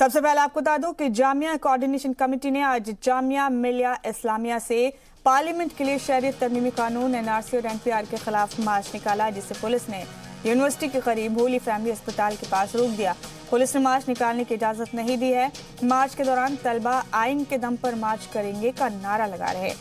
सबसे पहले आपको बता दूं कि जामिया कोऑर्डिनेशन कमेटी ने आज जामिया मिलिया इस्लामिया से पार्लियामेंट के लिए शहरियत तरमीमी कानून एनआरसी और एनपीआर के खिलाफ मार्च निकाला, जिसे पुलिस ने यूनिवर्सिटी के करीब होली फैमिली अस्पताल के पास रोक दिया। पुलिस ने मार्च निकालने की इजाजत नहीं दी है। मार्च के दौरान तलबा आइन के दम पर मार्च करेंगे का नारा लगा रहे।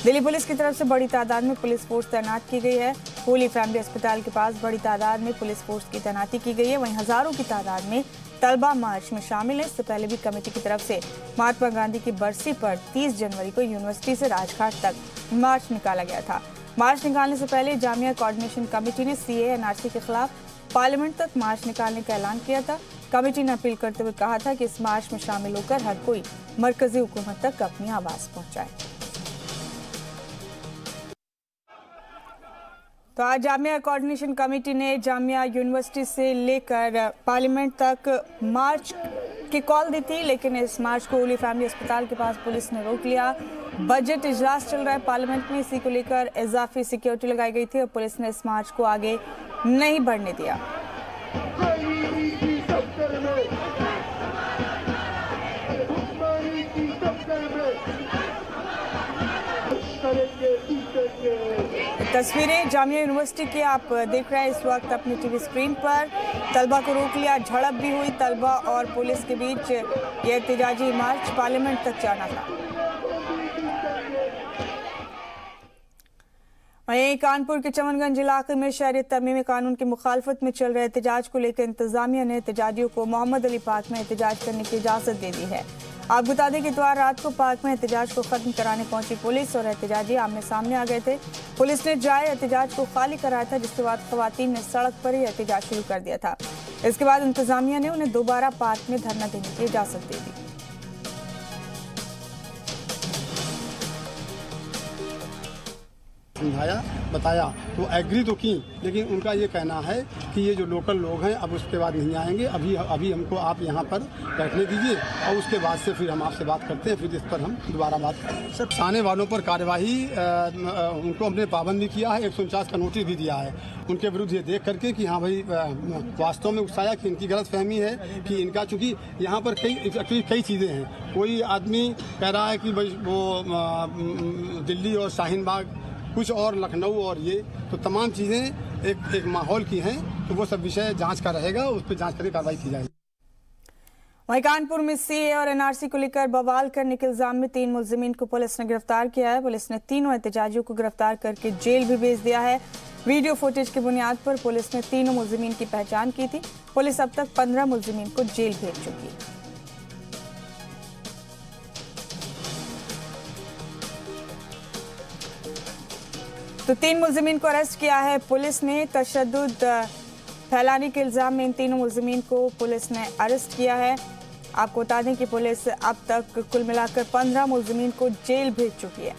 दिल्ली पुलिस की तरफ से बड़ी तादाद में पुलिस फोर्स तैनात की गई है। होली फैमिली अस्पताल के पास बड़ी तादाद में पुलिस फोर्स की तैनाती की गई है। वहीं हजारों की तादाद में तलबा मार्च में शामिल है। इससे पहले भी कमेटी की तरफ से महात्मा गांधी की बरसी पर 30 जनवरी को यूनिवर्सिटी से राजघाट तक मार्च निकाला गया था। मार्च निकालने से पहले जामिया कोऑर्डिनेशन कमेटी ने सीए एनआरसी के खिलाफ पार्लियामेंट तक मार्च निकालने का ऐलान किया था। कमेटी ने अपील करते हुए कहा था कि इस मार्च में शामिल होकर हर कोई मरकजी हुकूमत तक अपनी आवाज पहुंचाए। तो आज जामिया कोऑर्डिनेशन कमेटी ने जामिया यूनिवर्सिटी से लेकर पार्लियामेंट तक मार्च की कॉल दी थी, लेकिन इस मार्च को होली फैमिली अस्पताल के पास पुलिस ने रोक लिया। बजट इजलास चल रहा है पार्लियामेंट में, इसी को लेकर इजाफी सिक्योरिटी लगाई गई थी और पुलिस ने इस मार्च को आगे नहीं बढ़ने दिया। तस्वीरें जामिया यूनिवर्सिटी की आप देख रहे हैं इस वक्त अपनी टीवी स्क्रीन पर। तलबा को रोक लिया, झड़प भी हुई तलबा और पुलिस के बीच। यह एहतजाजी मार्च पार्लियामेंट तक जाना था। वहीं कानपुर के चमनगंज इलाके में शहरियत तरमीमी कानून की मुखालफत में चल रहे एहतजाज को लेकर इंतजामिया ने एहतजाजियों को मोहम्मद अली पार्क में एहतजाज करने की इजाजत दे दी है। आप बता दें कि इतवार रात को पार्क में एहतजाज को खत्म कराने पहुंची पुलिस और एहतजाजी आमने सामने आ गए थे। पुलिस ने जाए एहतजाज को खाली कराया था, जिसके बाद खवातीन ने सड़क पर ही एहतजाज शुरू कर दिया था। इसके बाद इंतजामिया ने उन्हें दोबारा पार्क में धरना देने की इजाजत दे दी। समझाया, बताया तो एग्री तो की, लेकिन उनका ये कहना है कि ये जो लोकल लोग हैं अब उसके बाद नहीं आएंगे, अभी हमको आप यहाँ पर बैठने दीजिए और उसके बाद से फिर हम आपसे बात करते हैं, फिर इस पर हम दोबारा बात करें। सर, थाने वालों पर कार्यवाही उनको हमने पाबंद भी किया है, 149 का नोटिस भी दिया है उनके विरुद्ध, ये देख करके कि हाँ भाई वास्तव में उकसाया कि इनकी गलतफहमी है कि इनका, चूँकि यहाँ पर कई चीज़ें हैं। कोई आदमी कह रहा है कि भाई वो दिल्ली और शाहीन बाग, कुछ और लखनऊ, और ये तो तमाम चीज़ें एक माहौल की हैं, तो वो सब विषय जांच का रहेगा, उस पर जांच करके कार्रवाई की जाएगी। वहीं कानपुर में सीए और एनआरसी को लेकर बवाल करने के इल्जाम में 3 मुलजिमीन को पुलिस ने गिरफ्तार किया है। पुलिस ने तीनों एहतजाजियों को गिरफ्तार करके जेल भी भेज दिया है। वीडियो फुटेज की बुनियाद पर पुलिस ने तीनों मुलजिमीन की पहचान की थी। पुलिस अब तक 15 मुलजिमीन को जेल भेज चुकी है। तो 3 मुलजिमीन को अरेस्ट किया है पुलिस ने। तशद्दुद फैलाने के इल्जाम में इन तीनों मुलजिमीन को पुलिस ने अरेस्ट किया है। आपको बता दें कि पुलिस अब तक कुल मिलाकर 15 मुलजिमीन को जेल भेज चुकी है।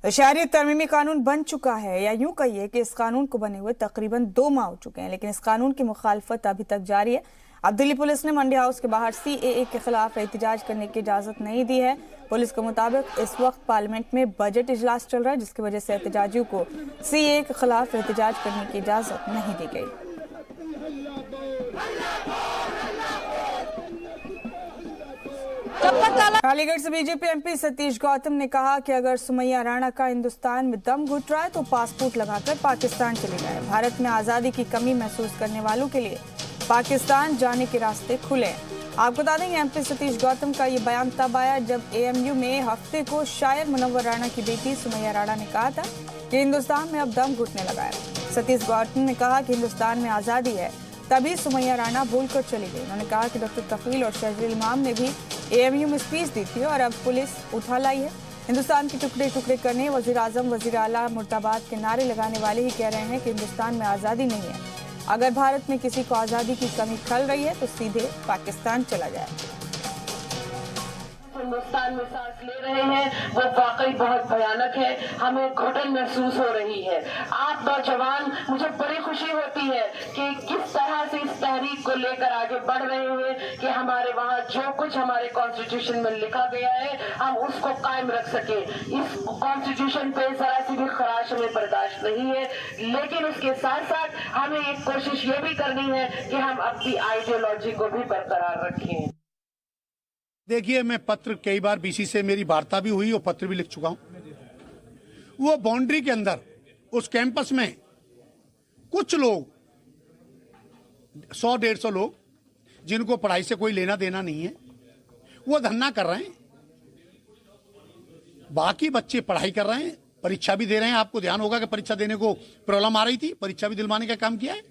शहरियत तरमीमी कानून बन चुका है, या यूं कहिए कि इस कानून को बने हुए तकरीबन 2 माह हो चुके हैं, लेकिन इस कानून की मुखालफत अभी तक जारी है। अब दिल्ली पुलिस ने मंडी हाउस के बाहर सीएए के खिलाफ एहतजाज करने की इजाजत नहीं दी है। पुलिस के मुताबिक इस वक्त पार्लियामेंट में बजट इजलास चल रहा है, जिसकी वजह से एहतजाजियों को सीएए के खिलाफ एहतजाज करने की इजाजत नहीं दी गई। अलीगढ़ से बीजेपी एमपी सतीश गौतम ने कहा कि अगर सुमैया राणा का हिंदुस्तान में दम घुट रहा है तो पासपोर्ट लगाकर पाकिस्तान चले जाए। भारत में आजादी की कमी महसूस करने वालों के लिए पाकिस्तान जाने के रास्ते खुले हैं। आपको बता दें एमपी सतीश गौतम का ये बयान तब आया जब एएमयू में हफ्ते को शायर मुनव्वर राणा की बेटी सुमैया राणा ने कहा था कि हिंदुस्तान में अब दम घुटने लगा है। सतीश गौतम ने कहा कि हिंदुस्तान में आज़ादी है, तभी सुमैया राणा भूलकर चली गई। उन्होंने कहा कि डॉक्टर तफील और शहजल इमाम ने भी एएमयू में स्पीच दी थी और अब पुलिस उठा लाई है। हिंदुस्तान के टुकड़े टुकड़े करने, वजीर आजम, वजीर आला, मुर्दाबाद के नारे लगाने वाले ही कह रहे हैं कि हिंदुस्तान में आज़ादी नहीं है। अगर भारत में किसी को आज़ादी की कमी खल रही है तो सीधे पाकिस्तान चला जाए। हिंदुस्तान में सांस ले रहे हैं वो वाकई बहुत भयानक है, हमें घुटन महसूस हो रही है। आप नौजवान, मुझे बड़ी खुशी होती है कि किस तरह से इस तहरीक को लेकर आगे बढ़ रहे हैं कि हमारे वहाँ जो कुछ हमारे कॉन्स्टिट्यूशन में लिखा गया है हम उसको कायम रख सके। इस कॉन्स्टिट्यूशन पे जरा सी भी खराश हमें बर्दाश्त नहीं है, लेकिन उसके साथ साथ हमें एक कोशिश ये भी करनी है कि हम अपनी आइडियोलॉजी को भी बरकरार रखें। देखिए, मैं पत्र कई बार बीसी से मेरी वार्ता भी हुई और पत्र भी लिख चुका हूं। वो बाउंड्री के अंदर उस कैंपस में कुछ लोग 100-150 लोग जिनको पढ़ाई से कोई लेना देना नहीं है, वो धरना कर रहे हैं। बाकी बच्चे पढ़ाई कर रहे हैं, परीक्षा भी दे रहे हैं। आपको ध्यान होगा कि परीक्षा देने को प्रॉब्लम आ रही थी, परीक्षा भी दिलवाने का काम किया है,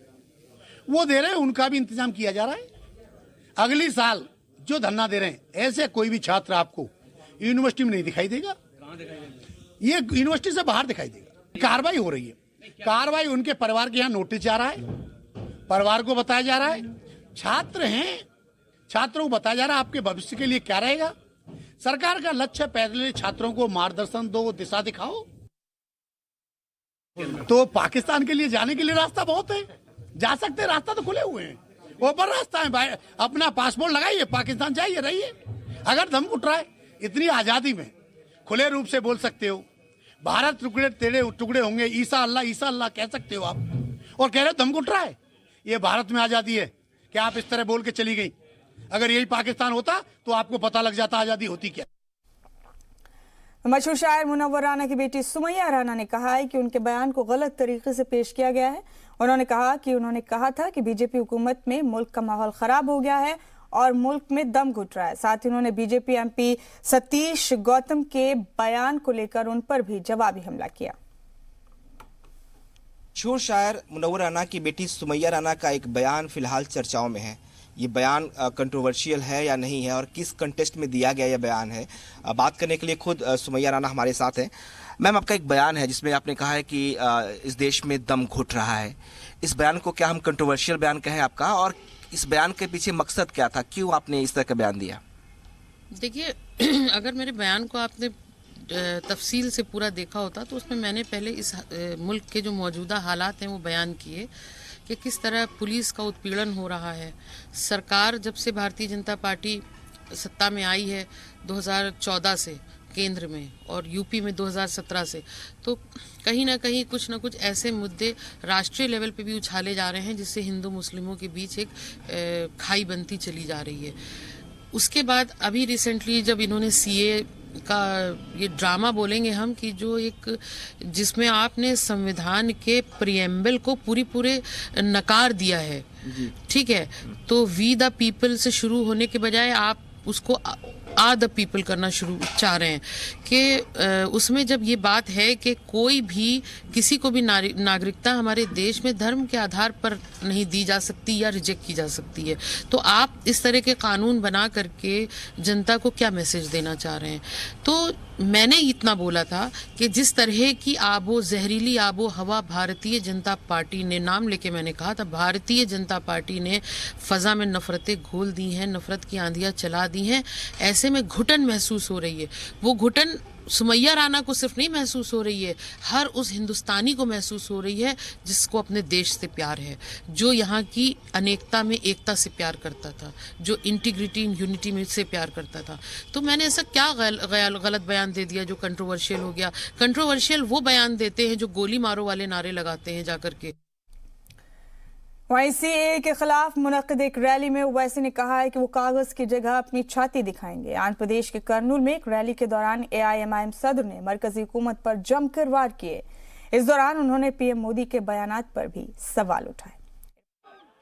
वो दे रहे हैं, उनका भी इंतजाम किया जा रहा है। अगली साल जो धरना दे रहे हैं, ऐसे कोई भी छात्र आपको यूनिवर्सिटी में नहीं दिखाई देगा, ये यूनिवर्सिटी से बाहर दिखाई देगा। कार्रवाई हो रही है, कार्रवाई उनके परिवार के यहाँ नोटिस जा रहा है, परिवार को बताया जा रहा है, छात्र हैं, छात्रों को बताया जा रहा है आपके भविष्य के लिए क्या रहेगा। सरकार का लक्ष्य पहले छात्रों को मार्गदर्शन दो, दिशा दिखाओ। तो पाकिस्तान के लिए जाने के लिए रास्ता बहुत है, जा सकते हैं, रास्ता तो खुले हुए हैं, ऊपर रास्ता है भाई। अपना पासपोर्ट लगाइए, पाकिस्तान जाइए, रहिए। अगर दम उठ रहा है, इतनी आजादी में खुले रूप से बोल सकते हो, भारत टुकड़े तेरे टुकड़े होंगे, ईसा अल्लाह कह सकते हो आप, और कह रहे हो दम उठ रहा है। ये भारत में आजादी है कि आप इस तरह बोल के चली गई। अगर यही पाकिस्तान होता तो आपको पता लग जाता आजादी होती क्या। मशहूर शायर मुनव्वर राना की बेटी सुमैया राना ने कहा है कि उनके बयान को गलत तरीके से पेश किया गया है। उन्होंने कहा कि उन्होंने कहा था कि बीजेपी हुकूमत में मुल्क का माहौल खराब हो गया है और मुल्क में दम घुट रहा है। साथ ही उन्होंने बीजेपी एमपी सतीश गौतम के बयान को लेकर उन पर भी जवाबी हमला किया। मशहूर शायर मुनव्वर राना की बेटी सुमैया राना का एक बयान फिलहाल चर्चाओं में है। ये बयान कंट्रोवर्शियल है या नहीं है और किस कंटेस्ट में दिया गया यह बयान है, बात करने के लिए खुद सुमैया राना हमारे साथ हैं। मैम, आपका एक बयान है जिसमें आपने कहा है कि इस देश में दम घुट रहा है। इस बयान को क्या हम कंट्रोवर्शियल बयान कहें आपका, और इस बयान के पीछे मकसद क्या था, क्यों आपने इस तरह का बयान दिया? देखिए, अगर मेरे बयान को आपने तफसील से पूरा देखा होता तो उसमें मैंने पहले इस मुल्क के जो मौजूदा हालात हैं वो बयान किए कि किस तरह पुलिस का उत्पीड़न हो रहा है। सरकार जब से भारतीय जनता पार्टी सत्ता में आई है 2014 से केंद्र में और यूपी में 2017 से, तो कहीं ना कहीं कुछ ना कुछ ऐसे मुद्दे राष्ट्रीय लेवल पे भी उछाले जा रहे हैं जिससे हिंदू मुस्लिमों के बीच एक खाई बनती चली जा रही है। उसके बाद अभी रिसेंटली जब इन्होंने सीए का ये ड्रामा बोलेंगे हम कि जो एक जिसमें आपने संविधान के प्रिएम्बल को पूरे नकार दिया है, ठीक है, तो वी द पीपल से शुरू होने के बजाय आप उसको आ द पीपल करना शुरू चाह रहे हैं कि उसमें जब ये बात है कि कोई भी किसी को भी नागरिकता हमारे देश में धर्म के आधार पर नहीं दी जा सकती या रिजेक्ट की जा सकती है, तो आप इस तरह के कानून बना करके जनता को क्या मैसेज देना चाह रहे हैं। तो मैंने इतना बोला था कि जिस तरह की जहरीली आबो हवा भारतीय जनता पार्टी ने, नाम लेके मैंने कहा था, भारतीय जनता पार्टी ने फजा में नफरतें घोल दी हैं, नफरत की आंधियां चला दी हैं, ऐसे में घुटन महसूस हो रही है। वो घुटन सुमैया राना को सिर्फ नहीं महसूस हो रही है, हर उस हिंदुस्तानी को महसूस हो रही है जिसको अपने देश से प्यार है, जो यहाँ की अनेकता में एकता से प्यार करता था, जो इंटीग्रिटी इन यूनिटी में से प्यार करता था। तो मैंने ऐसा क्या गलत बयान दे दिया जो कंट्रोवर्शियल हो गया? कंट्रोवर्शियल वो बयान देते हैं जो गोली मारो वाले नारे लगाते हैं जाकर के। वहीं सीएए के खिलाफ मुनक्किद एक रैली में ओवैसी ने कहा है कि वो कागज की जगह अपनी छाती दिखाएंगे। आंध्र प्रदेश के कर्नूल में एक रैली के दौरान एआईएमआईएम सदर ने मरकजी हुकूमत पर जमकर वार किए। इस दौरान उन्होंने पीएम मोदी के बयानात पर भी सवाल उठाए।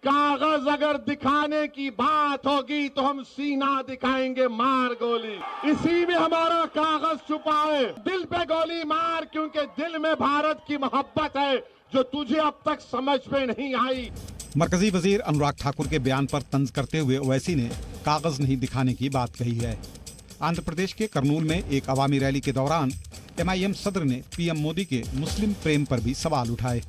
कागज अगर दिखाने की बात होगी तो हम सीना दिखाएंगे मार गोली, इसी में हमारा कागज छुपा है। दिल पे गोली मार, क्योंकि दिल में भारत की मोहब्बत है जो तुझे अब तक समझ में नहीं आई। मरकजी वजीर अनुराग ठाकुर के बयान पर तंज करते हुए ओवैसी ने कागज नहीं दिखाने की बात कही है। आंध्र प्रदेश के कर्नूल में एक अवामी रैली के दौरान एमआईएम सदर ने पीएम मोदी के मुस्लिम प्रेम पर भी सवाल उठाए।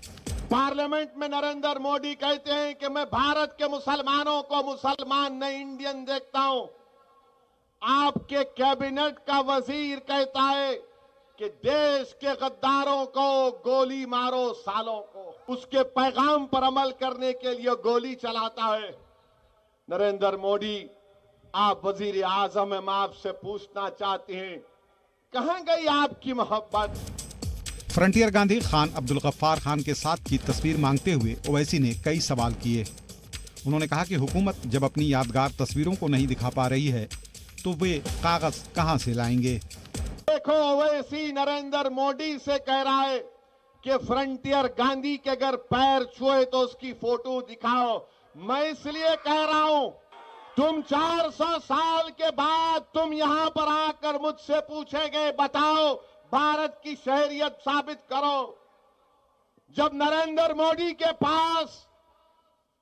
पार्लियामेंट में नरेंद्र मोदी कहते हैं कि मैं भारत के मुसलमानों को मुसलमान नहीं इंडियन देखता हूं। आपके कैबिनेट का वजीर कहता है कि देश के गद्दारों को गोली मारो सालों को। उसके पैगाम पर अमल करने के लिए गोली चलाता है। नरेंद्र मोदी, आप वजीर आजम हैं, मैं आपसे पूछना चाहते हैं, कहां गई आपकी मोहब्बत? फ्रंटियर गांधी खान अब्दुल गफ्फार खान के साथ की तस्वीर मांगते हुए ओवैसी ने कई सवाल किए। उन्होंने कहा कि हुकूमत जब अपनी यादगार तस्वीरों को नहीं दिखा पा रही है तो वे कागज कहां से लाएंगे। देखो, ओवैसी नरेंद्र मोदी से कह रहा है कि फ्रंटियर गांधी के अगर पैर छुए तो उसकी फोटो दिखाओ। मैं इसलिए कह रहा हूं, तुम 400 साल के बाद तुम यहां पर आकर मुझसे पूछेंगे, बताओ भारत की शहरियत साबित करो। जब नरेंद्र मोदी के पास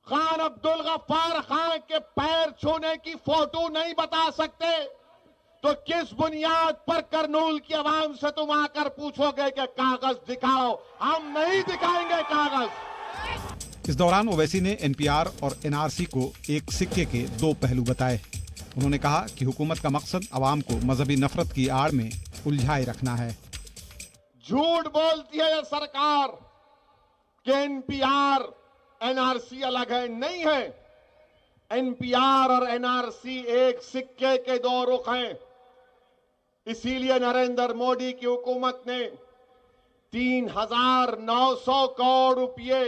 खान अब्दुल गफ्फार खान के पैर छूने की फोटो नहीं बता सकते, तो किस बुनियाद पर करनूल की आवाम से तुम आकर पूछोगे कि कागज दिखाओ? हम नहीं दिखाएंगे कागज। इस दौरान ओवैसी ने एनपीआर और एनआरसी को एक सिक्के के दो पहलू बताए। उन्होंने कहा कि हुकूमत का मकसद आवाम को मजहबी नफरत की आड़ में उलझाए रखना है। झूठ बोलती है यह सरकार कि एनपीआर एनआरसी अलग है। नहीं है, एनपीआर और एनआरसी एक सिक्के के दो रुख हैं। इसीलिए नरेंद्र मोदी की हुकूमत ने 3,900 करोड़ रुपए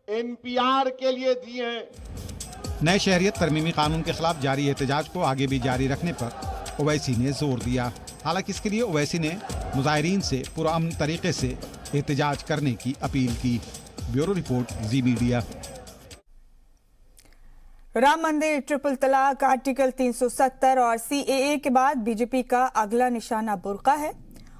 एनपीआर के लिए दिए हैं। नए शहरियत तरमीमी कानून के खिलाफ जारी एहतजाज को आगे भी जारी रखने पर ओवैसी ने जोर दिया। हालांकि इसके लिए ओवैसी ने मुजाहिरीन से पुरअमन तरीके से एहतजाज करने की अपील की। ब्यूरो रिपोर्ट, जी मीडिया। राम मंदिर, ट्रिपल तलाक, आर्टिकल 370 और सीएए के बाद बीजेपी का अगला निशाना बुर्का है।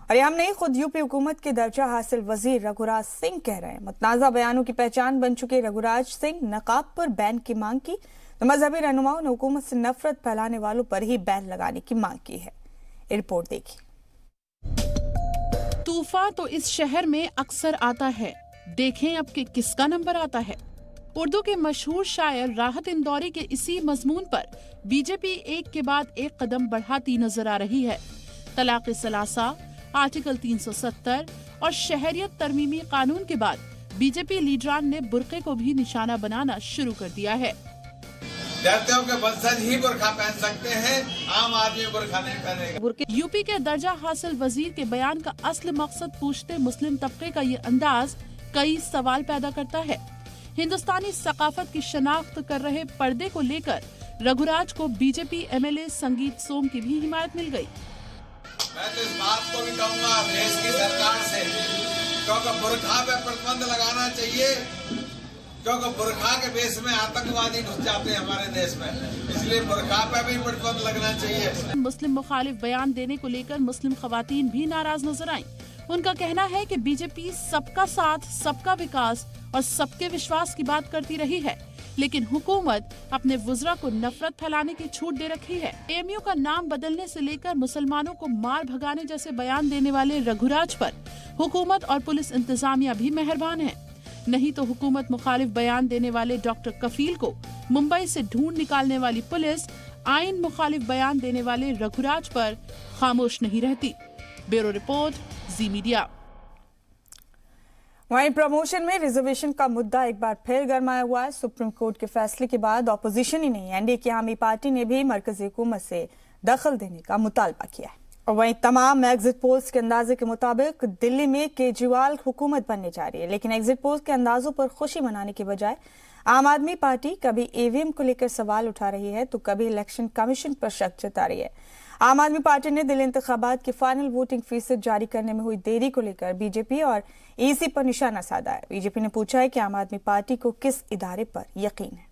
और ये हम नहीं, खुद यूपी हुकूमत के दर्जा हासिल वजीर रघुराज सिंह कह रहे हैं। मुतनाज़ा बयानों की पहचान बन चुके रघुराज सिंह नकाब पर बैन की मांग की तो मजहबी रहनुमाओं ने हुकूमत से नफरत फैलाने वालों पर ही बैन लगाने की मांग की है। रिपोर्ट देखिए। तूफान तो इस शहर में अक्सर आता है, देखें अब कि किसका नंबर आता है। उर्दू के मशहूर शायर राहत इंदौरी के इसी मजमून पर बीजेपी एक के बाद एक कदम बढ़ाती नजर आ रही है। तलाक सलासा, आर्टिकल 370 और शहरियत तरमीमी कानून के बाद बीजेपी लीडरान ने बुर्के को भी निशाना बनाना शुरू कर दिया है। डरते हो कि वंशज ही बुर्का पहन सकते हैं, आम आदमी बुर्का नहीं पहनेगा। यूपी के दर्जा हासिल वजीर के बयान का असल मकसद पूछते मुस्लिम तबके का ये अंदाज कई सवाल पैदा करता है। हिंदुस्तानी सकाफत की शनाख्त कर रहे पर्दे को लेकर रघुराज को बीजेपी एमएलए संगीत सोम की भी हिमायत मिल गई। मैं तो इस बात को भी कहूँगा देश की सरकार से, क्योंकि बुर्का पे प्रतिबंध लगाना चाहिए, क्योंकि बुर्का के बेस में आतंकवादी घुस जाते हैं हमारे देश में, इसलिए बुर्का पे भी प्रतिबंध लगना चाहिए। मुस्लिम मुखालिफ बयान देने को लेकर मुस्लिम खवातीन भी नाराज नजर आईं। उनका कहना है कि बीजेपी सबका साथ, सबका विकास और सबके विश्वास की बात करती रही है, लेकिन हुकूमत अपने वुज़रा को नफरत फैलाने की छूट दे रखी है। एएमयू का नाम बदलने से लेकर मुसलमानों को मार भगाने जैसे बयान देने वाले रघुराज पर हुकूमत और पुलिस इंतजामिया भी मेहरबान है। नहीं तो हुकूमत मुखालिफ बयान देने वाले डॉक्टर कफील को मुंबई से ढूंढ निकालने वाली पुलिस आइन मुखालिफ बयान देने वाले रघुराज पर खामोश नहीं रहती। ब्यूरो रिपोर्ट, जी मीडिया। वहीं प्रमोशन में रिजर्वेशन का मुद्दा एक बार फिर गरमाया हुआ है। सुप्रीम कोर्ट के फैसले के बाद ऑपोजिशन ही नहीं, एनडीए की हामी पार्टी ने भी मरकजी हुकूमत से दखल देने का मुतालबा किया है। और वहीं तमाम एग्जिट पोल्स के अंदाजे के मुताबिक दिल्ली में केजरीवाल हुकूमत बनने जा रही है, लेकिन एग्जिट पोल्स के अंदाजों पर खुशी मनाने के बजाय आम आदमी पार्टी कभी ईवीएम को लेकर सवाल उठा रही है तो कभी इलेक्शन कमीशन पर शक जता रही है। आम आदमी पार्टी ने दिल्ली इंतखाबात की फाइनल वोटिंग फीसद जारी करने में हुई देरी को लेकर बीजेपी और ईसी पर निशाना साधा है। बीजेपी ने पूछा है कि आम आदमी पार्टी को किस इदारे पर यकीन है।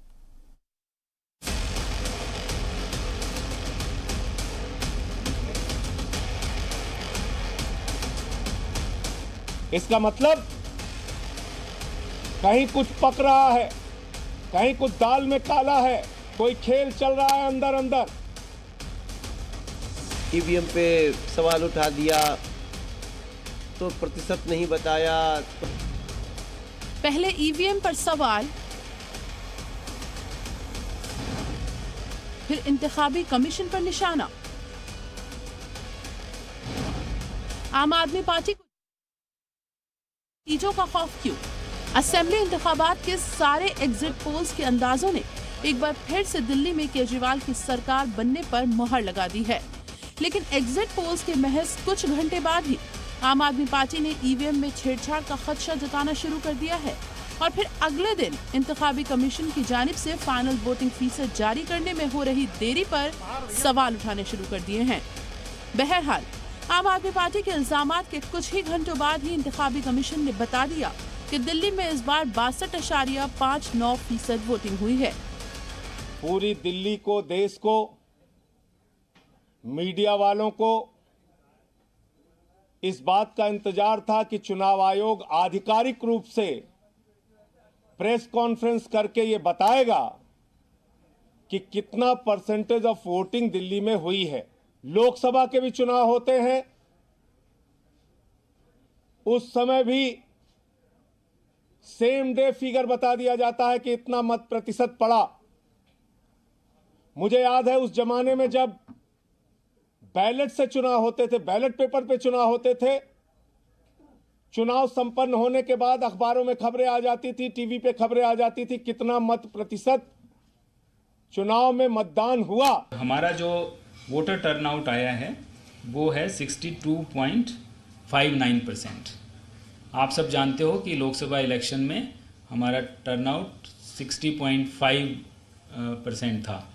इसका मतलब कहीं कुछ पक रहा है, कहीं कुछ दाल में काला है, कोई खेल चल रहा है अंदर अंदर। ईवीएम पे सवाल उठा दिया तो प्रतिशत नहीं बताया। पहले ईवीएम पर सवाल, फिर इंतखाबी कमीशन पर निशाना। आम आदमी पार्टी को नतीजों का खौफ क्यों? असेंबली इंतखाबात के सारे एग्जिट पोल्स के अंदाजों ने एक बार फिर से दिल्ली में केजरीवाल की सरकार बनने पर मुहर लगा दी है। लेकिन एग्जिट पोल्स के महज कुछ घंटे बाद ही आम आदमी पार्टी ने ईवीएम में छेड़छाड़ का खदशा जताना शुरू कर दिया है और फिर अगले दिन इंतखाबी कमीशन की जानिब से फाइनल वोटिंग फीसद जारी करने में हो रही देरी पर सवाल उठाने शुरू कर दिए हैं। बहरहाल आम आदमी पार्टी के इल्जामात के कुछ ही घंटों बाद ही इंतखाबी कमीशन ने बता दिया कि दिल्ली में इस बार 62.59% वोटिंग हुई है। पूरी दिल्ली को, देश को, मीडिया वालों को इस बात का इंतजार था कि चुनाव आयोग आधिकारिक रूप से प्रेस कॉन्फ्रेंस करके ये बताएगा कि कितना परसेंटेज ऑफ वोटिंग दिल्ली में हुई है। लोकसभा के भी चुनाव होते हैं, उस समय भी सेम डे फिगर बता दिया जाता है कि इतना मत प्रतिशत पड़ा। मुझे याद है उस जमाने में जब बैलेट से चुनाव होते थे, बैलेट पेपर पे चुनाव होते थे, चुनाव संपन्न होने के बाद अखबारों में खबरें आ जाती थी, टीवी पे खबरें आ जाती थी कितना मत प्रतिशत चुनाव में मतदान हुआ। हमारा जो वोटर टर्नआउट आया है वो है 62.59%। आप सब जानते हो कि लोकसभा इलेक्शन में हमारा टर्नआउट 60.5% था।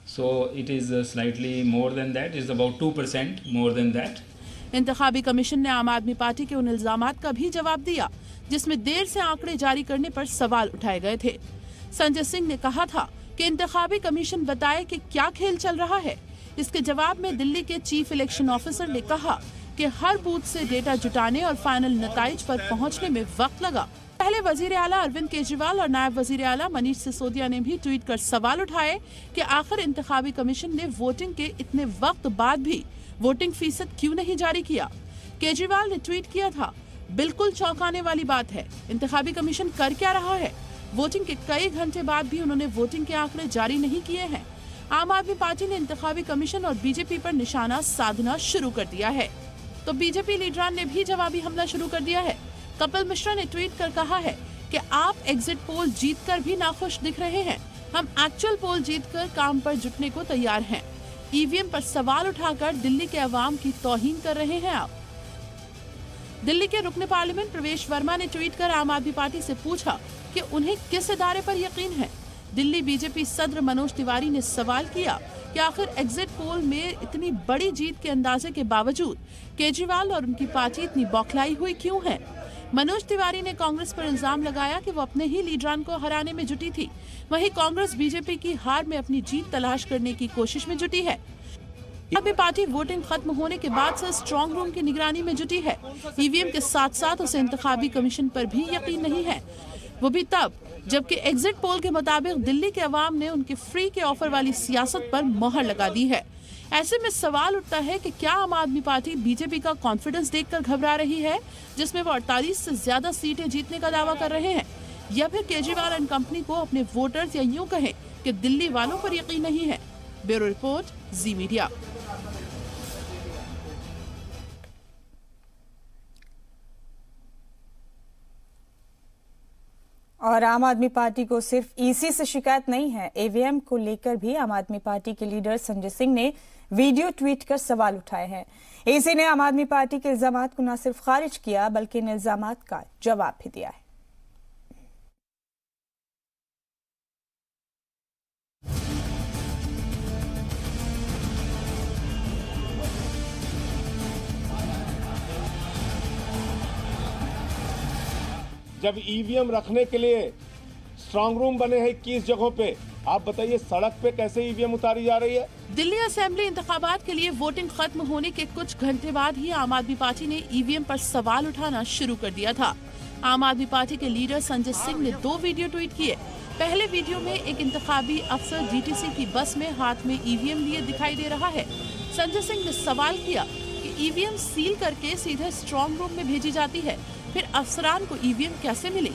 So it is slightly more than that, it is about 2% more than that. इंतखाबी commission ने आम आदमी पार्टी के उन इल्जामात का भी जवाब दिया जिसमें देर से आंकड़े जारी करने पर सवाल उठाए गए थे। संजय सिंह ने कहा था कि इंतखाबी कमीशन बताए कि क्या खेल चल रहा है। इसके जवाब में दिल्ली के चीफ इलेक्शन ऑफिसर ने कहा कि हर बूथ से डेटा जुटाने और फाइनल नताइज पर पहुंचने में वक्त लगा। पहले वजीर आला अरविंद केजरीवाल और नायब वजीर आला मनीष सिसोदिया ने भी ट्वीट कर सवाल उठाए कि आखिर इंतखाबी कमीशन ने वोटिंग के इतने वक्त बाद भी वोटिंग फीसद क्यों नहीं जारी किया। केजरीवाल ने ट्वीट किया था, बिल्कुल चौंकाने वाली बात है, इंतखाबी कमीशन कर क्या रहा है। वोटिंग के कई घंटे बाद भी उन्होंने वोटिंग के आंकड़े जारी नहीं किए हैं। आम आदमी पार्टी ने इंतखाबी कमीशन और बीजेपी पर निशाना साधना शुरू कर दिया है तो बीजेपी लीडरान ने भी जवाबी हमला शुरू कर दिया है। कपिल मिश्रा ने ट्वीट कर कहा है कि आप एग्जिट पोल जीतकर भी नाखुश दिख रहे हैं, हम एक्चुअल पोल जीतकर काम पर जुटने को तैयार हैं। ईवीएम पर सवाल उठाकर दिल्ली के अवाम की तौहीन कर रहे हैं आप। दिल्ली के रुकने पार्लियामेंट प्रवेश वर्मा ने ट्वीट कर आम आदमी पार्टी से पूछा कि उन्हें किस इदारे पर यकीन है। दिल्ली बीजेपी सदर मनोज तिवारी ने सवाल किया कि आखिर एग्जिट पोल में इतनी बड़ी जीत के अंदाजे के बावजूद केजरीवाल और उनकी पार्टी इतनी बौखलाई हुई क्यों है। मनोज तिवारी ने कांग्रेस पर इल्जाम लगाया कि वो अपने ही लीडरान को हराने में जुटी थी, वहीं कांग्रेस बीजेपी की हार में अपनी जीत तलाश करने की कोशिश में जुटी है। अभी पार्टी वोटिंग खत्म होने के बाद से स्ट्रांग रूम की निगरानी में जुटी है। ईवीएम के साथ साथ उसे इंतखाबी कमीशन पर भी यकीन नहीं है, वो भी तब जबकि एग्जिट पोल के मुताबिक दिल्ली के अवाम ने उनके फ्री के ऑफर वाली सियासत पर मोहर लगा दी है। ऐसे में सवाल उठता है कि क्या आम आदमी पार्टी बीजेपी का कॉन्फिडेंस देखकर घबरा रही है, जिसमें वो 48 से ज्यादा सीटें जीतने का दावा कर रहे हैं, या फिर केजरीवाल एंड कंपनी को अपने वोटर्स या यूं कहें कि दिल्ली वालों पर यकीन नहीं है। ब्यूरो रिपोर्ट, जी मीडिया। और आम आदमी पार्टी को सिर्फ ईसी से शिकायत नहीं है, ईवीएम को लेकर भी आम आदमी पार्टी के लीडर संजय सिंह ने वीडियो ट्वीट कर सवाल उठाए हैं। ईसी ने आम आदमी पार्टी के इल्जामात को न सिर्फ खारिज किया बल्कि इन इल्जामात का जवाब भी दिया है। जब ईवीएम रखने के लिए स्ट्रांग रूम बने हैं 21 जगहों पे, आप बताइए सड़क पे कैसे ईवीएम उतारी जा रही है। दिल्ली असेंबली इंतखाबात के लिए वोटिंग खत्म होने के कुछ घंटे बाद ही आम आदमी पार्टी ने ईवीएम पर सवाल उठाना शुरू कर दिया था। आम आदमी पार्टी के लीडर संजय सिंह ने 2 वीडियो ट्वीट किए। पहले वीडियो में एक इंतखाबी अफसर डीटीसी की बस में हाथ में ईवीएम लिए दिखाई दे रहा है। संजय सिंह ने सवाल किया कि ईवीएम सील करके सीधे स्ट्रांग रूम में भेजी जाती है, फिर अफसरान को ईवीएम कैसे मिली।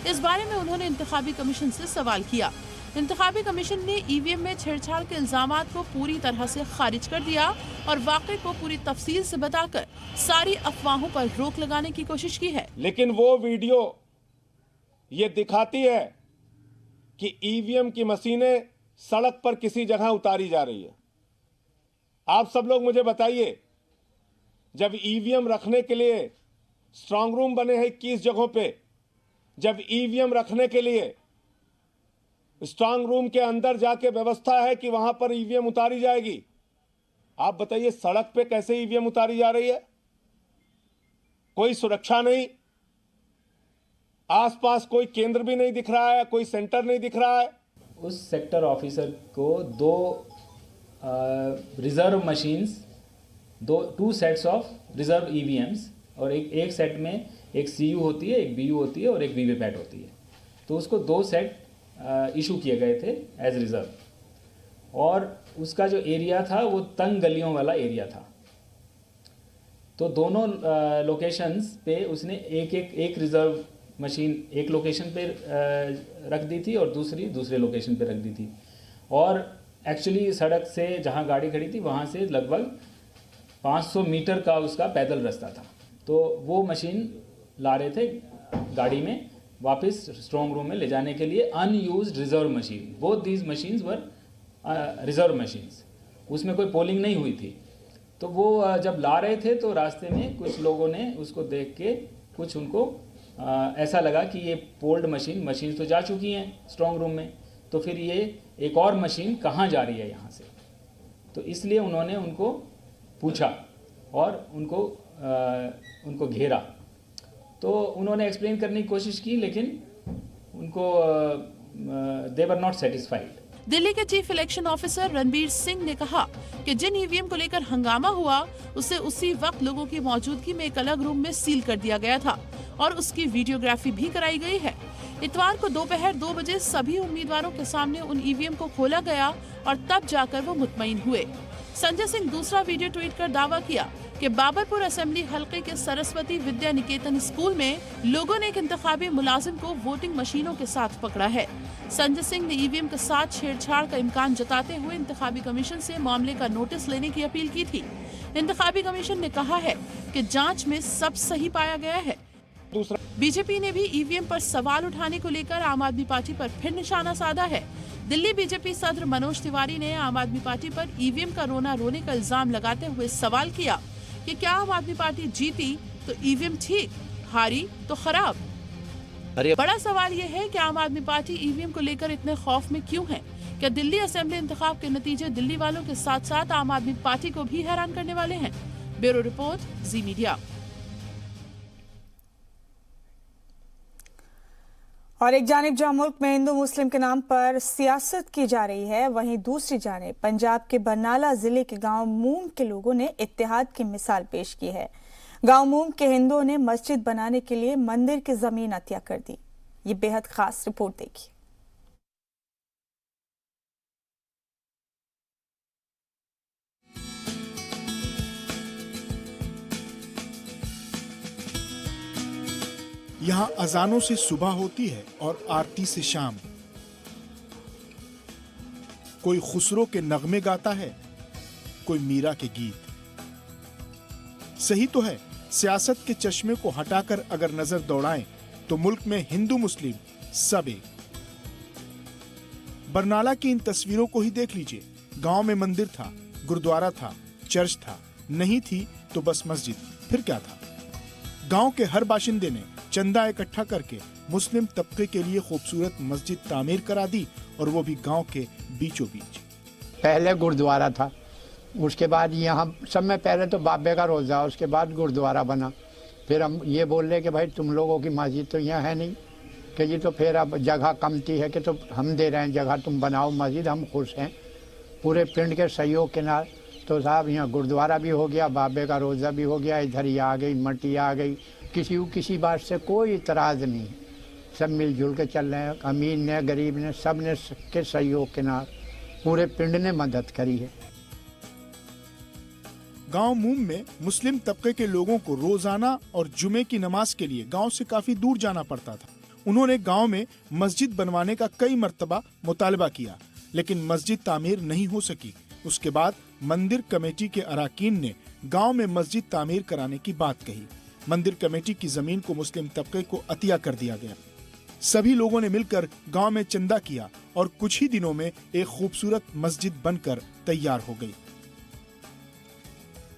इस बारे में उन्होंने इंतखाबी कमीशन से सवाल किया। इंतखाबी कमीशन ने ईवीएम में छेड़छाड़ के इल्जामात को पूरी तरह से खारिज कर दिया और वाकये को पूरी तफसील से बताकर सारी अफवाहों पर रोक लगाने की कोशिश की है। लेकिन वो वीडियो ये दिखाती है कि ईवीएम की मशीनें सड़क पर किसी जगह उतारी जा रही है। आप सब लोग मुझे बताइए, जब ईवीएम रखने के लिए स्ट्रांग रूम बने हैं 21 जगहों पे, जब ईवीएम रखने के लिए स्ट्रांग रूम के अंदर जाके व्यवस्था है कि वहां पर ईवीएम उतारी जाएगी, आप बताइए सड़क पे कैसे ईवीएम उतारी जा रही है? कोई सुरक्षा नहीं, आसपास कोई केंद्र भी नहीं दिख रहा है, कोई सेंटर नहीं दिख रहा है। उस सेक्टर ऑफिसर को 2 reserve machines, 2 sets of reserve EVMs और एक सेट में एक सीयू होती है, एक बीयू होती है और एक वीवीपैट होती है, तो उसको 2 सेट इशू किए गए थे एज रिजर्व। और उसका जो एरिया था वो तंग गलियों वाला एरिया था, तो दोनों लोकेशंस पे उसने एक रिजर्व मशीन एक लोकेशन पे रख दी थी और दूसरे लोकेशन पे रख दी थी। और एक्चुअली सड़क से जहाँ गाड़ी खड़ी थी वहाँ से लगभग 500 मीटर का उसका पैदल रास्ता था, तो वो मशीन ला रहे थे गाड़ी में वापस स्ट्रॉन्ग रूम में ले जाने के लिए, unused reserve machine. Both these machines were reserve machines, उसमें कोई पोलिंग नहीं हुई थी। तो वो जब ला रहे थे तो रास्ते में कुछ लोगों ने उसको देख के कुछ उनको ऐसा लगा कि ये पोल्ड मशीन तो जा चुकी हैं स्ट्रॉन्ग रूम में, तो फिर ये एक और मशीन कहाँ जा रही है यहाँ से, तो इसलिए उन्होंने उनको पूछा और उनको घेरा। तो उन्होंने एक्सप्लेन करने की कोशिश की, लेकिन उनको दे वर नॉट सेटिस्फाइड। दिल्ली के chief election officer Ranbir Singh ने कहा कि जिन ईवीएम को लेकर हंगामा हुआ उसे उसी वक्त लोगों की मौजूदगी में एक अलग रूम में सील कर दिया गया था और उसकी वीडियोग्राफी भी कराई गई है। इतवार को दोपहर 2 बजे सभी उम्मीदवारों के सामने उन ईवीएम को खोला गया और तब जाकर वो मुतमईन हुए। संजय सिंह दूसरा वीडियो ट्वीट कर दावा किया कि बाबरपुर असेंबली हलके के सरस्वती विद्या निकेतन स्कूल में लोगों ने एक इंतखाबी मुलाजिम को वोटिंग मशीनों के साथ पकड़ा है। संजय सिंह ने ईवीएम के साथ छेड़छाड़ का इम्कान जताते हुए इंतखाबी कमीशन से मामले का नोटिस लेने की अपील की थी। इंतखाबी कमीशन ने कहा है कि जांच में सब सही पाया गया है। बीजेपी ने भी ईवीएम पर सवाल उठाने को लेकर आम आदमी पार्टी पर फिर निशाना साधा है। दिल्ली बीजेपी सदर मनोज तिवारी ने आम आदमी पार्टी पर ईवीएम का रोना रोने का इल्जाम लगाते हुए सवाल किया कि क्या आम आदमी पार्टी जीती तो ईवीएम ठीक, हारी तो खराब। बड़ा सवाल ये है कि आम आदमी पार्टी ईवीएम को लेकर इतने खौफ में क्यों है? क्या दिल्ली असेंबली इंतखाब के नतीजे दिल्ली वालों के साथ साथ आम आदमी पार्टी को भी हैरान करने वाले हैं? ब्यूरो रिपोर्ट, जी मीडिया। और एक जानिब जहां मुल्क में हिंदू मुस्लिम के नाम पर सियासत की जा रही है, वहीं दूसरी जानिब पंजाब के बरनाला जिले के गांव मूम के लोगों ने इत्तेहाद की मिसाल पेश की है। गांव मूम के हिंदुओं ने मस्जिद बनाने के लिए मंदिर की जमीन अतिया कर दी। ये बेहद खास रिपोर्ट देखिए। यहाँ अजानों से सुबह होती है और आरती से शाम। कोई खुसरो के नगमे गाता है, कोई मीरा के गीत। सही तो है, सियासत के चश्मे को हटाकर अगर नजर दौड़ाएं तो मुल्क में हिंदू मुस्लिम सब एक। बरनाला की इन तस्वीरों को ही देख लीजिए। गांव में मंदिर था, गुरुद्वारा था, चर्च था, नहीं थी तो बस मस्जिद, फिर क्या था। गांव के हर बाशिंदे ने चंदा इकट्ठा करके मुस्लिम तबके के लिए खूबसूरत मस्जिद तामीर करा दी, और वो भी गांव के बीचों बीच। पहले गुरुद्वारा था, उसके बाद यहाँ सब में पहले तो बाबे का रोज़ा, उसके बाद गुरुद्वारा बना। फिर हम ये बोल रहे कि भाई तुम लोगों की मस्जिद तो यहाँ है नहीं, कि जी तो फिर अब जगह कमती है कि तो हम दे रहे हैं जगह, तुम बनाओ मस्जिद, हम खुश हैं। पूरे पिंड के सहयोग के नाल तो साहब यहाँ गुरुद्वारा भी हो गया, बाबे का रोज़ा भी हो गया, इधर ही आ गई, मट्टी आ गई। किसी को किसी बात से कोई इतराज़ नहीं, सब मिलजुल के चल रहे हैं। अमीर ने, गरीब ने, सब ने के सहयोग के नाल पूरे पिंड ने मदद करी है। गांव मूम में मुस्लिम तबके के लोगों को रोजाना और जुमे की नमाज के लिए गांव से काफी दूर जाना पड़ता था। उन्होंने गांव में मस्जिद बनवाने का कई मर्तबा मुतालबा किया, लेकिन मस्जिद तामीर नहीं हो सकी। उसके बाद मंदिर कमेटी के अराकीन ने गांव में मस्जिद तामीर कराने की बात कही। मंदिर कमेटी की जमीन को मुस्लिम तबके को अतिया कर दिया गया। सभी लोगों ने मिलकर गांव में चंदा किया और कुछ ही दिनों में एक खूबसूरत मस्जिद बनकर तैयार हो गई।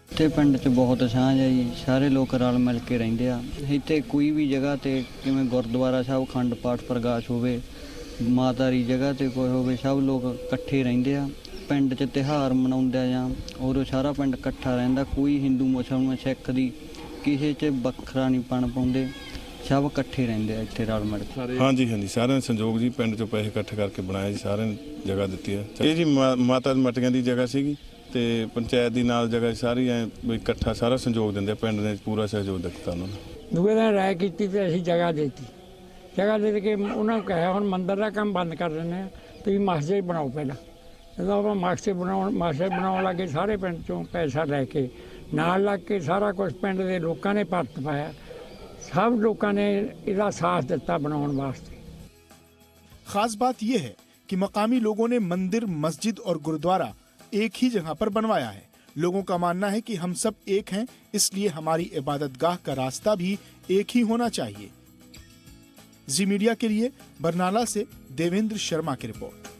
ਤੇ ਪਿੰਡ 'ਚ ਬਹੁਤ ਸਾਂਝ ਹੈ ਜੀ, ਸਾਰੇ ਲੋਕ ਰਲ ਮਿਲ ਕੇ ਰਹਿੰਦੇ ਆ। ਇੱਥੇ ਕੋਈ ਵੀ ਜਗ੍ਹਾ ਤੇ ਕਿਵੇਂ ਗੁਰਦੁਆਰਾ ਸਾਹਿਬ ਖੰਡ ਪਾਠ ਪ੍ਰਕਾਸ਼ ਹੋਵੇ, ਮਾਤਾ ਦੀ ਜਗ੍ਹਾ ਤੇ ਕੋਈ ਹੋਵੇ, ਸਭ ਲੋਕ ਇਕੱਠੇ ਰਹਿੰਦੇ ਆ। ਪਿੰਡ 'ਚ ਤਿਉਹਾਰ ਮਨਾਉਂਦੇ ਆ ਜਾਂ ਉਦੋਂ ਸਾਰਾ ਪਿੰਡ ਇਕੱਠਾ ਰਹਿੰਦਾ। ਕੋਈ ਹਿੰਦੂ ਮੁਸਲਮਾਨ ਸਿੱਖ ਦੀ ਕਿਸੇ 'ਚ ਵੱਖਰਾ ਨਹੀਂ ਪਣ ਪਾਉਂਦੇ, ਸਭ ਇਕੱਠੇ ਰਹਿੰਦੇ ਆ ਇੱਥੇ ਰਲ ਮਿਲ ਕੇ। ਹਾਂਜੀ ਹਾਂਜੀ, ਸਾਰਿਆਂ ਨੇ ਸੰਯੋਗ ਜੀ ਪਿੰਡ 'ਚੋਂ ਪੈਸੇ ਇਕੱਠੇ ਕਰਕੇ ਬਣਾਇਆ ਜੀ, ਸਾਰਿਆਂ ਨੇ ਜਗ੍ਹਾ ਦਿੱਤੀ ਹੈ। ਇਹ ਜੀ ਮਾਤਾ ਦੀ ਮਟੀਆਂ ਦੀ ਜਗ੍ਹਾ ਸੀਗੀ ਤੇ ਪੰਚਾਇਤ ਦੀ ਨਾਲ ਜਗ੍ਹਾ ਸਾਰੀ ਐ ਇਕੱਠਾ ਸਾਰਾ ਸੰਯੋਗ ਦਿੰਦੇ, ਪਿੰਡ ਨੇ ਪੂਰਾ ਸਹਿਯੋਗ ਦਿੱਤਾ ਉਹਨਾਂ ਨੇ। ਦੂਏ ਦਿਨ ਰਾਏ ਕੀਤੀ ਤੇ ਅਸੀਂ ਜਗ੍ਹਾ ਦੇਤੀ, ਜਗ੍ਹਾ ਦੇ ਕੇ ਉਹਨਾਂ ਨੂੰ ਕਿਹਾ ਹੁਣ ਮੰਦਿਰ ਦਾ ਕੰਮ ਬੰਦ ਕਰ ਦਿੰਦੇ ਆ, ਤੁਸੀਂ ਮਸਜਿਦ ਬਣਾਓ ਪਹਿਲਾਂ। ਜਦੋਂ ਆਪਾਂ ਮਸਜਿਦ ਬਣਾਉਣ ਲੱਗੇ ਸਾਰੇ ਪਿੰਡ ਚੋਂ ਪੈਸਾ ਲੈ ਕੇ ਨਾਲ ਲੱਗ ਕੇ ਸਾਰਾ ਕੁਝ ਪਿੰਡ ਦੇ ਲੋਕਾਂ ਨੇ ਭਰਤ ਪਾਇਆ, सब लोगों ने इसका साथ दिता बनाने वास्ते। खास बात यह है कि मकामी लोगों ने मंदिर, मस्जिद और गुरुद्वारा एक ही जगह पर बनवाया है। लोगों का मानना है कि हम सब एक हैं, इसलिए हमारी इबादतगाह का रास्ता भी एक ही होना चाहिए। जी मीडिया के लिए बरनाला से देवेंद्र शर्मा की रिपोर्ट।